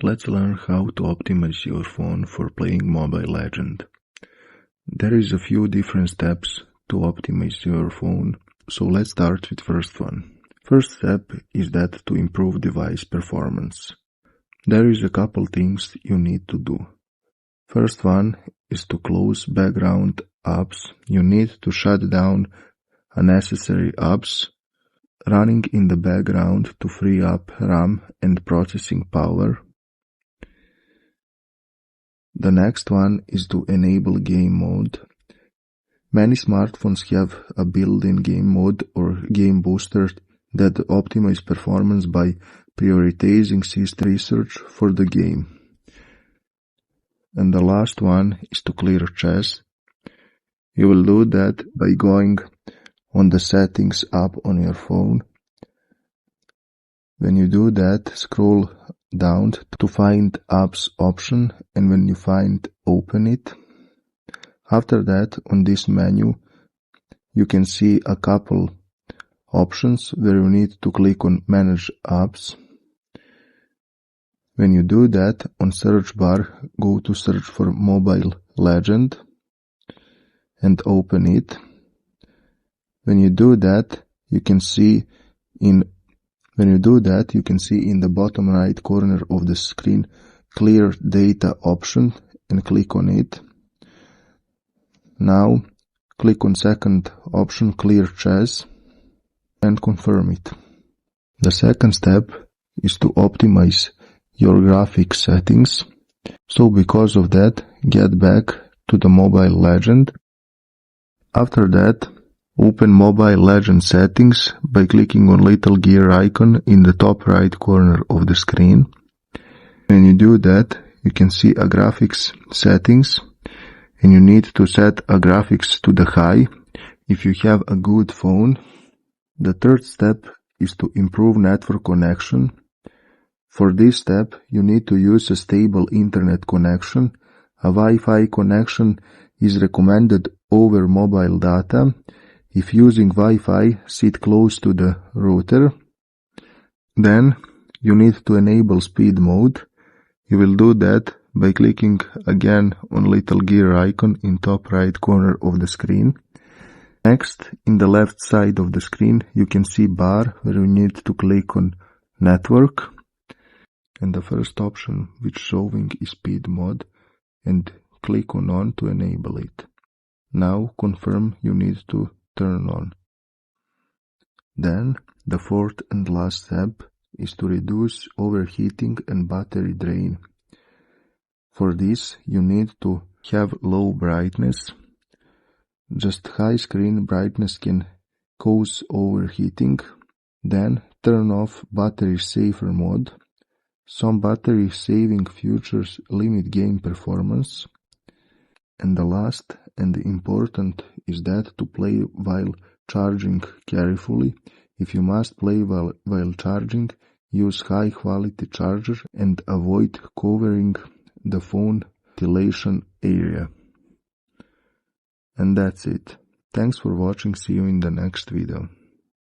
Let's learn how to optimize your phone for playing Mobile Legends. There is a few different steps to optimize your phone, so let's start with first one. First step is that to improve device performance. There is a couple things you need to do. First one is to close background apps. You need to shut down unnecessary apps running in the background to free up RAM and processing power. The next one is to enable game mode. Many smartphones have a built-in game mode or game booster that optimize performance by prioritizing system research for the game. And the last one is to clear cache. You will do that by going on the settings app on your phone. When you do that, scroll down to find apps option, and when you find, open it. After that, on this menu, you can see a couple options where you need to click on manage apps. When you do that, on search bar, go to search for Mobile Legend and open it. When you do that, you can see in the bottom right corner of the screen clear data option and click on it. Now click on second option, clear cache, and confirm it. The second step is to optimize your graphics settings. So because of that, get back to the Mobile Legend. After that, open Mobile Legends settings by clicking on little gear icon in the top right corner of the screen. When you do that, you can see a graphics settings, and you need to set a graphics to the high if you have a good phone. The third step is to improve network connection. For this step, you need to use a stable internet connection. A Wi-Fi connection is recommended over mobile data. If using Wi-Fi, sit close to the router. Then you need to enable speed mode. You will do that by clicking again on little gear icon in top right corner of the screen. Next, in the left side of the screen, you can see bar where you need to click on network. And the first option which showing is speed mode, and click on to enable it. Now confirm you need to turn on. Then the fourth and last step is to reduce overheating and battery drain. For this, you need to have low brightness. Just high screen brightness can cause overheating. Then turn off battery saver mode. Some battery saving features limit game performance. And the last and important is that to play while charging carefully. If you must play while charging, use high quality charger and avoid covering the phone ventilation area. And that's it. Thanks for watching. See you in the next video.